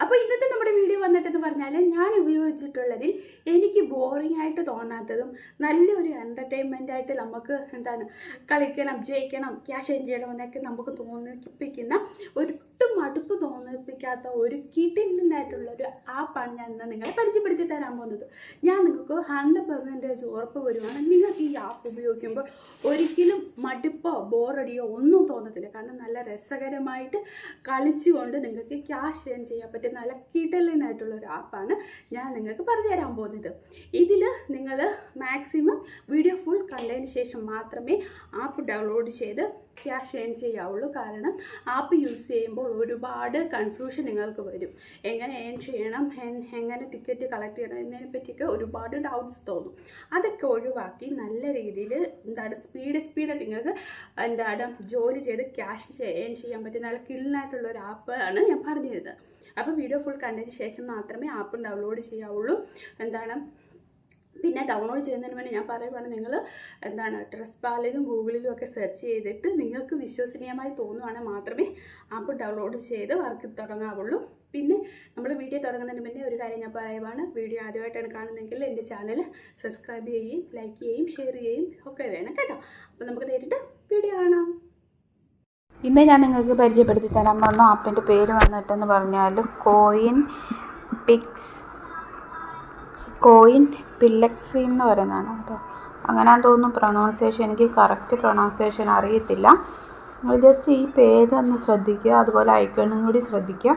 അപ്പോൾ ഇന്നത്തെ നമ്മുടെ വീഡിയോ വന്നിട്ടെന്ന് പറഞ്ഞാൽ ഞാൻ ഉപയോഗിച്ചിട്ടുള്ളതിൽ എനിക്ക് ബോറിംഗ് ആയിട്ട് തോന്നാത്തതും നല്ലൊരു എൻ്റർടൈൻമെൻ്റ് ആയിട്ട് നമുക്ക് കളിക്കണം, ജയിക്കണം, ക്യാഷ് എൻ ചെയ്യണം എന്നൊക്കെ നമുക്ക് തോന്നിപ്പിക്കുന്ന ഒട്ടും മടുപ്പ് തോന്നിപ്പിക്കാത്ത ഒരു കിടിലനായിട്ടുള്ളൊരു ആപ്പാണ് ഞാൻ ഇന്ന് നിങ്ങളെ പരിചയപ്പെടുത്തി തരാൻ പോകുന്നത്. ഞാൻ നിങ്ങൾക്ക് 100% ഉറപ്പ് വരുവാണ്, നിങ്ങൾക്ക് ഈ ആപ്പ് ഉപയോഗിക്കുമ്പോൾ ഒരിക്കലും മടുപ്പോ ബോറടിയോ ഒന്നും തോന്നത്തില്ല. കാരണം നല്ല രസകരമായിട്ട് കളിച്ചുകൊണ്ട് നിങ്ങൾക്ക് ക്യാഷ് ഏൺ ചെയ്യാൻ പറ്റും നല്ല കിടലനായിട്ടുള്ളൊരു ആപ്പാണ് ഞാൻ നിങ്ങൾക്ക് പറഞ്ഞു തരാൻ പോകുന്നത്. ഇതിൽ നിങ്ങൾ മാക്സിമം വീഡിയോ ഫുൾ കണ്ടതിന് ശേഷം മാത്രമേ ആപ്പ് ഡൗൺലോഡ് ചെയ്ത് ക്യാഷ് ഏൺ ചെയ്യാവുള്ളൂ. കാരണം ആപ്പ് യൂസ് ചെയ്യുമ്പോൾ ഒരുപാട് കൺഫ്യൂഷൻ നിങ്ങൾക്ക് വരും. എങ്ങനെ ഏൺ ചെയ്യണം, എങ്ങനെ ടിക്കറ്റ് കളക്ട് ചെയ്യണം എന്നതിനെ പറ്റിയൊക്കെ ഒരുപാട് ഡൗട്ട്സ് തോന്നും. അതൊക്കെ ഒഴിവാക്കി നല്ല രീതിയിൽ സ്പീഡ് നിങ്ങൾക്ക് ജോലി ചെയ്ത് ക്യാഷ് ഏൺ ചെയ്യാൻ പറ്റുന്ന നല്ല കിടലനായിട്ടുള്ളൊരു ആപ്പാണ് ഞാൻ പറഞ്ഞു തരുന്നത്. അപ്പോൾ വീഡിയോ ഫുൾ കണ്ടതിന് ശേഷം മാത്രമേ ആപ്പ് ഡൗൺലോഡ് ചെയ്യാവുള്ളൂ. പിന്നെ ഡൗൺലോഡ് ചെയ്യുന്നതിന് വേണ്ടി ഞാൻ പറയുവാണ്, നിങ്ങൾ ട്രസ്റ്റ് പാലിലും ഗൂഗിളിലും ഒക്കെ സെർച്ച് ചെയ്തിട്ട് നിങ്ങൾക്ക് വിശ്വസനീയമായി തോന്നുവാണെങ്കിൽ മാത്രമേ ആപ്പ് ഡൗൺലോഡ് ചെയ്ത് വർക്ക് തുടങ്ങാവുള്ളൂ. പിന്നെ നമ്മൾ വീഡിയോ തുടങ്ങുന്നതിന് മുന്നേ ഒരു കാര്യം ഞാൻ പറയുവാണ്, വീഡിയോ ആദ്യമായിട്ടാണ് കാണുന്നതെങ്കിൽ എൻ്റെ ചാനൽ സബ്സ്ക്രൈബ് ചെയ്യുകയും ലൈക്ക് ചെയ്യുകയും ഷെയർ ചെയ്യുകയും ഒക്കെ വേണം കേട്ടോ. അപ്പോൾ നമുക്ക് നേരിട്ട് വീഡിയോ കാണാം. ഇന്ന് ഞാൻ നിങ്ങൾക്ക് പരിചയപ്പെടുത്തി തരാൻ പോകുന്ന ആപ്പിൻ്റെ പേര് വന്നിട്ടെന്ന് പറഞ്ഞാൽ കോയിൻ പില്ലക്സി എന്ന് പറയുന്നതാണ് കേട്ടോ. അങ്ങനെയാണെന്ന് തോന്നുന്നു പ്രൊണൗൺസിയേഷൻ. എനിക്ക് കറക്റ്റ് പ്രൊണൗൺസിയേഷൻ അറിയത്തില്ല. നിങ്ങൾ ജസ്റ്റ് ഈ പേരൊന്ന് ശ്രദ്ധിക്കുക, അതുപോലെ ഐക്കണും കൂടി ശ്രദ്ധിക്കുക.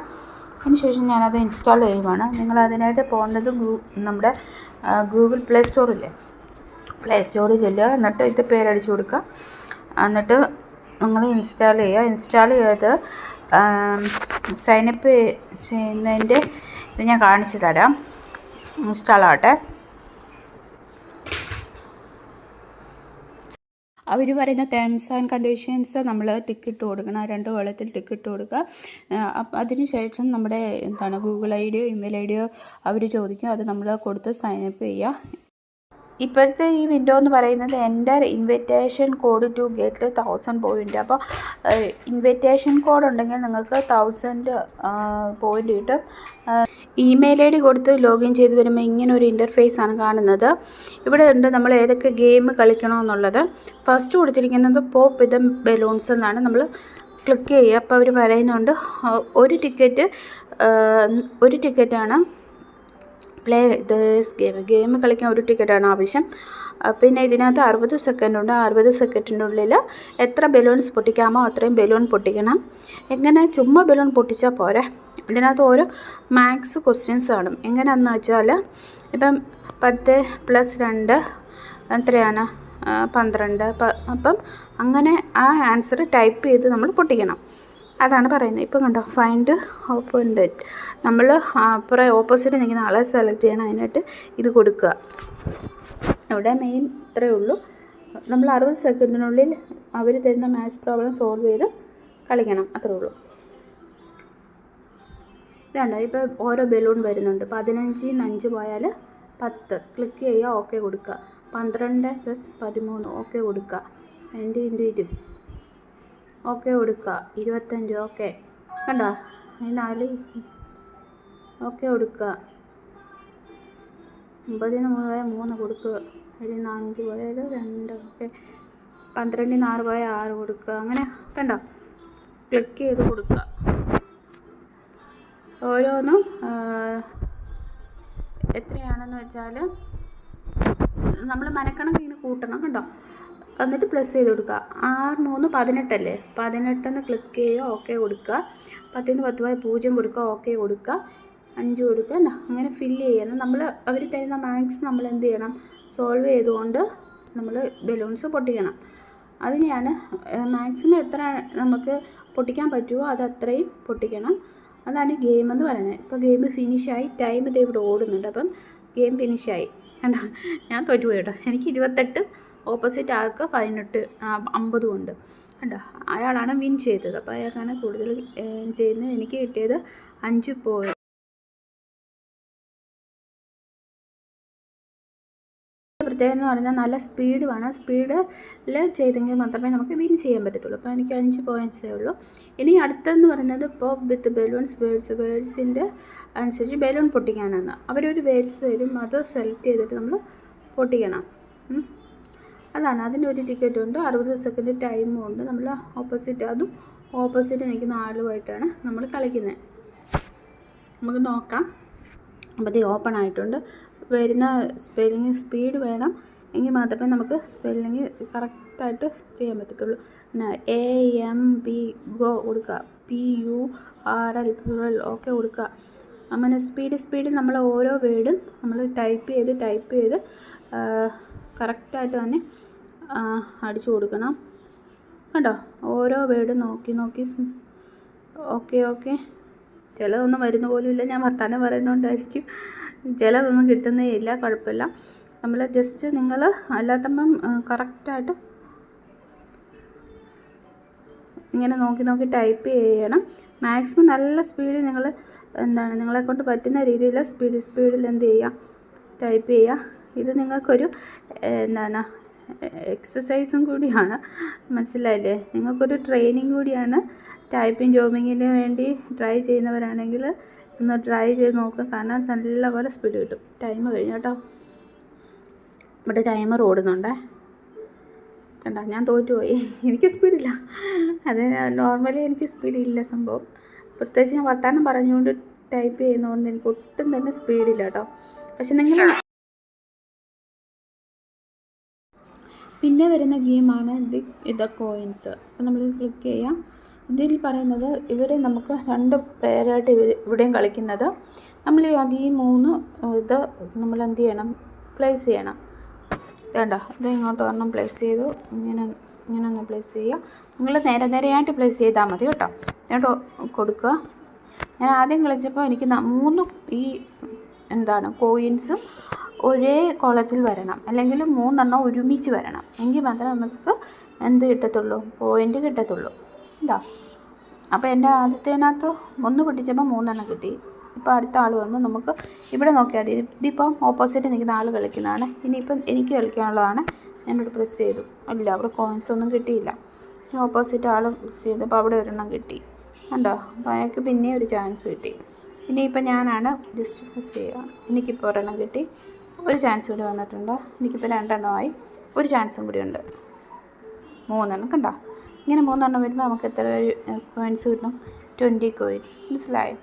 അതിനുശേഷം ഞാനത് ഇൻസ്റ്റാൾ ചെയ്യുവാണ്. നിങ്ങൾ അതിനായിട്ട് പോകേണ്ടത് നമ്മുടെ ഗൂഗിൾ പ്ലേ സ്റ്റോറിൽ ചെല്ലുക. എന്നിട്ട് ഇത് പേരടിച്ചു കൊടുക്കുക. എന്നിട്ട് നിങ്ങൾ ഇൻസ്റ്റാൾ ചെയ്യുക. ഇൻസ്റ്റാൾ ചെയ്ത് സൈനപ്പ് ചെയ്യുന്നതിൻ്റെ ഇത് ഞാൻ കാണിച്ചു തരാം. ഇൻസ്റ്റാൾ ആവട്ടെ. അവർ പറയുന്ന ടേംസ് ആൻഡ് കണ്ടീഷൻസ് നമ്മൾ ടിക്കറ്റ് കൊടുക്കണം. 2 കൊല്ലത്തിൽ ടിക്കറ്റ് കൊടുക്കുക. അതിനുശേഷം നമ്മുടെ ഗൂഗിൾ ഐ ഡിയോ ഇമെയിൽ ഐ ഡിയോ അവർ ചോദിക്കും. അത് നമ്മൾ കൊടുത്ത് സൈനപ്പ് ചെയ്യുക. ഇപ്പോഴത്തെ ഈ വിൻഡോ എന്ന് പറയുന്നത് enter invitation code to get 1000 point. അപ്പോൾ ഇൻവിറ്റേഷൻ കോഡ് ഉണ്ടെങ്കിൽ നിങ്ങൾക്ക് 1000 പോയിൻ്റ് കിട്ടും. ഇമെയിൽ ഐ ഡി കൊടുത്ത് ലോഗിൻ ചെയ്ത് വരുമ്പോൾ ഇങ്ങനെ ഒരു ഇൻ്റർഫേസ് ആണ് കാണുന്നത്. ഇവിടെ ഉണ്ട് നമ്മൾ ഏതൊക്കെ ഗെയിം കളിക്കണമെന്നുള്ളത്. ഫസ്റ്റ് കൊടുത്തിരിക്കുന്നത് പോപ്പ് വിത്ത് ബലൂൺസ് എന്നാണ്. നമ്മൾ ക്ലിക്ക് ചെയ്യുക. അപ്പോൾ അവർ പറയുന്നുണ്ട് ഒരു ടിക്കറ്റാണ് പ്ലേ ദിസ് ഗെയിം കളിക്കാൻ ഒരു ടിക്കറ്റാണ് ആവശ്യം. പിന്നെ ഇതിനകത്ത് 60 സെക്കൻഡ് ഉണ്ട്. 60 സെക്കൻഡിനുള്ളിൽ എത്ര ബലൂൺസ് പൊട്ടിക്കാമോ അത്രയും ബലൂൺ പൊട്ടിക്കണം. എങ്ങനെ ചുമ്മാ ബലൂൺ പൊട്ടിച്ചാൽ പോരെ, ഇതിനകത്ത് ഓരോ മാത്സ് ക്വസ്റ്റ്യൻസ് കാണും. എങ്ങനെയാണെന്ന് വെച്ചാൽ ഇപ്പം 10 + 2 എത്രയാണ് 12. അപ്പം അങ്ങനെ ആ ആൻസർ ടൈപ്പ് ചെയ്ത് നമ്മൾ പൊട്ടിക്കണം. അതാണ് പറയുന്നത്. ഇപ്പം കണ്ടോ, ഫൈൻഡ് ഓപ്പോണൻറ്റ്. നമ്മൾ അപ്പുറം ഓപ്പോസിറ്റ് നിൽക്കുന്ന ആളെ സെലക്ട് ചെയ്യണം. അതിനായിട്ട് ഇത് കൊടുക്കുക. ഇവിടെ മെയിൻ ഇത്രയേ ഉള്ളൂ. നമ്മൾ 60 സെക്കൻഡിനുള്ളിൽ അവർ തരുന്ന മാത്സ് പ്രോബ്ലം സോൾവ് ചെയ്ത് കളിക്കണം. അത്രേ ഉള്ളൂ. ഇതുണ്ടോ, ഇപ്പോൾ ഓരോ ബലൂൺ വരുന്നുണ്ട്. 15 ന്ന് 5 പോയാൽ 10. ക്ലിക്ക് ചെയ്യുക, ഓക്കെ കൊടുക്കുക. 12 + 13 ഓക്കെ കൊടുക്കുക. 20 × 20 ഓക്കെ കൊടുക്കുക. 25 ഓക്കെ. കണ്ടോ, 4 ഓക്കെ കൊടുക്കുക. 9 ന്ന് 3 പോയാൽ 3 കൊടുക്കുക. 7 ന്ന് 5 പോയാൽ 2 ഓക്കെ. 12 ന്ന് 6 പോയാൽ 6 കൊടുക്കുക. അങ്ങനെ കണ്ടോ, ക്ലിക്ക് ചെയ്ത് കൊടുക്കുക. ഓരോന്നും എത്രയാണെന്ന് വെച്ചാൽ നമ്മൾ മനക്കണക്ക് ഇങ്ങനെ കൂട്ടണം. കണ്ടോ, എന്നിട്ട് പ്ലസ് ചെയ്ത് കൊടുക്കുക. 6 × 3 18 അല്ലേ. 18 ക്ലിക്ക് ചെയ്യുക, ഓക്കെ കൊടുക്കുക. 10 ന്ന് 10 പോയാൽ 0 കൊടുക്കുക, ഓക്കെ കൊടുക്കുക. 5 കൊടുക്കുക. അങ്ങനെ ഫില്ല് ചെയ്യുക. നമ്മൾ അവർ തരുന്ന മാത്സ് നമ്മൾ എന്ത് ചെയ്യണം, സോൾവ് ചെയ്തുകൊണ്ട് നമ്മൾ ബലൂൺസ് പൊട്ടിക്കണം. അതിനെയാണ് മാക്സിമം എത്ര നമുക്ക് പൊട്ടിക്കാൻ പറ്റുമോ അത് അത്രയും പൊട്ടിക്കണം. അതാണ് ഗെയിം എന്ന് പറയുന്നത്. ഇപ്പോൾ ഗെയിം ഫിനിഷായി. ടൈം ഇത് ഇവിടെ ഓടുന്നുണ്ട്. അപ്പം ഗെയിം ഫിനിഷായി. കണ്ടോ, ഞാൻ തോറ്റുപോയി കേട്ടോ. എനിക്ക് 28, ഓപ്പോസിറ്റ് ആൾക്ക് 18 50 ഉണ്ട്. കണ്ടോ, അയാളാണ് വിൻ ചെയ്തത്. അപ്പോൾ അയാൾക്കാണ് കൂടുതൽ ചെയ്യുന്നത്. എനിക്ക് കിട്ടിയത് 5 പോയിൻ്റ്. പ്രത്യേകത എന്ന് പറഞ്ഞാൽ നല്ല സ്പീഡ് വേണം. സ്പീഡിൽ ചെയ്തെങ്കിൽ മാത്രമേ നമുക്ക് വിൻ ചെയ്യാൻ പറ്റത്തുള്ളൂ. അപ്പോൾ എനിക്ക് 5 പോയിൻറ്റ്സേ ഉള്ളൂ. ഇനി അടുത്തെന്ന് പറയുന്നത് പോപ്പ് വിത്ത് ബലൂൺസ് വേർഡ്സിൻ്റെ അനുസരിച്ച് ബലൂൺ പൊട്ടിക്കാനാണ്. അവരൊരു വേർഡ്സ് തരും, അത് സെലക്ട് ചെയ്തിട്ട് നമ്മൾ പൊട്ടിക്കണം. അതാണ്. അതിനൊരു ടിക്കറ്റ് ഉണ്ട്, 60 സെക്കൻഡ് ടൈമും ഉണ്ട്. നമ്മൾ ഓപ്പോസിറ്റ് നിൽക്കുന്ന ആളുമായിട്ടാണ് നമ്മൾ കളിക്കുന്നത്. നമുക്ക് നോക്കാം. അപ്പോൾ ഇത് ഓപ്പൺ ആയിട്ടുണ്ട്. വരുന്ന സ്പെല്ലിങ് സ്പീഡ് വേണം, എങ്കിൽ മാത്രമേ നമുക്ക് സ്പെല്ലിങ് കറക്റ്റായിട്ട് ചെയ്യാൻ പറ്റത്തുള്ളൂ. പിന്നെ AMB ഗോ കൊടുക്കുക, PURL പ്ലൂറൽ ഓക്കെ കൊടുക്കുക. അങ്ങനെ സ്പീഡിൽ നമ്മൾ ഓരോ വേർഡും നമ്മൾ ടൈപ്പ് ചെയ്ത് കറക്റ്റായിട്ട് തന്നെ അടിച്ചു കൊടുക്കണം. കണ്ടോ, ഓരോ വേർഡും നോക്കി ഓക്കെ. ചിലതൊന്നും വരുന്ന പോലും ഇല്ല, ഞാൻ വർത്താനം പറയുന്നതുകൊണ്ടായിരിക്കും. ചിലതൊന്നും കിട്ടുന്നേ ഇല്ല, കുഴപ്പമില്ല. നമ്മൾ ജസ്റ്റ് നിങ്ങൾ അല്ലാത്തപ്പം കറക്റ്റായിട്ട് ഇങ്ങനെ നോക്കി ടൈപ്പ് ചെയ്യണം. മാക്സിമം നല്ല സ്പീഡിൽ നിങ്ങളെക്കൊണ്ട് പറ്റുന്ന രീതിയിൽ സ്പീഡിൽ എന്ത് ചെയ്യുക, ടൈപ്പ് ചെയ്യുക. ഇത് നിങ്ങൾക്കൊരു എക്സസൈസും കൂടിയാണ്, മനസ്സിലായില്ലേ? നിങ്ങൾക്കൊരു ട്രെയിനിങ് കൂടിയാണ്. ടൈപ്പിംഗ് ജോബിങ്ങിന് വേണ്ടി ട്രൈ ചെയ്യുന്നവരാണെങ്കിൽ ഒന്ന് ട്രൈ ചെയ്ത് നോക്കുക. കാരണം നല്ലപോലെ സ്പീഡ് കിട്ടും. ടൈം കഴിഞ്ഞു കേട്ടോ. ഇവിടെ ടൈമർ ഓടുന്നുണ്ടേ. കണ്ടോ, ഞാൻ തോറ്റുപോയി. എനിക്ക് സ്പീഡില്ല. അത് നോർമലി എനിക്ക് സ്പീഡില്ല സംഭവം. പ്രത്യേകിച്ച് ഞാൻ വർത്താനം പറഞ്ഞുകൊണ്ട് ടൈപ്പ് ചെയ്യുന്നതുകൊണ്ട് എനിക്ക് ഒട്ടും തന്നെ സ്പീഡില്ല കേട്ടോ. പക്ഷെ നിങ്ങൾ പിന്നെ വരുന്ന ഗെയിമാണ് ഇത് കോയിൻസ്. അപ്പോൾ നമ്മൾ ക്ലിക്ക് ചെയ്യാം. ഇതിൽ പറയുന്നത് നമുക്ക് 2 പേരായിട്ട് ഇവിടെയും കളിക്കുന്നത്. നമ്മൾ ഈ 3 ഇത് നമ്മൾ എന്ത് ചെയ്യണം, പ്ലേസ് ചെയ്യണം. വേണ്ട, ഇത് ഇങ്ങോട്ട് ഒരെണ്ണം പ്ലേസ് ചെയ്തു. ഇങ്ങനെ ഒന്ന് പ്ലേസ് ചെയ്യുക. നിങ്ങൾ നേരെയായിട്ട് പ്ലേസ് ചെയ്താൽ മതി കേട്ടോ. എന്നിട്ട് കൊടുക്കുക. ഞാൻ ആദ്യം കളിച്ചപ്പോൾ എനിക്ക് 3 ഈ കോയിൻസും ഒരേ കോളത്തിൽ വരണം, അല്ലെങ്കിൽ 3 എണ്ണം ഒരുമിച്ച് വരണം. എങ്കിൽ മാത്രമേ നമുക്ക് എന്ത് കിട്ടത്തുള്ളൂ, പോയിൻ്റ് കിട്ടത്തുള്ളൂ. എന്താ, അപ്പോൾ എൻ്റെ ആദ്യത്തേനകത്ത് 1 പൊട്ടിച്ചപ്പോൾ 3 എണ്ണം കിട്ടി. ഇപ്പോൾ അടുത്ത ആൾ വന്നു. നമുക്ക് ഇവിടെ നോക്കിയാൽ മതി. ഇതിപ്പം ഓപ്പോസിറ്റ് നിൽക്കുന്ന ആൾ കളിക്കുന്നതാണ്. ഇനിയിപ്പം എനിക്ക് കളിക്കാനുള്ളതാണ്. ഞാനിവിടെ പ്രസ് ചെയ്തു. അല്ല, അവിടെ കോയിൻസ് ഒന്നും കിട്ടിയില്ല. ഓപ്പോസിറ്റ് ആൾ ചെയ്തപ്പോൾ അവിടെ ഒരെണ്ണം കിട്ടി. കണ്ടോ, അപ്പോൾ അയാൾക്ക് പിന്നെ ഒരു ചാൻസ് കിട്ടി. ഇനിയിപ്പോൾ ഞാനാണ് ജസ്റ്റ് പ്രസ് ചെയ്യുക. എനിക്കിപ്പോൾ ഒരെണ്ണം കിട്ടി. ഒരു ചാൻസ് കൂടി വന്നിട്ടുണ്ട്. എനിക്കിപ്പോൾ 2 എണ്ണമായി. ഒരു ചാൻസും കൂടി ഉണ്ട്. 3 എണ്ണം. കണ്ടോ, ഇങ്ങനെ 3 എണ്ണം വരുമ്പോൾ നമുക്ക് എത്ര കോയിൻസ് കിട്ടും? 20 കോയിൻസ്. മനസ്സിലായോ?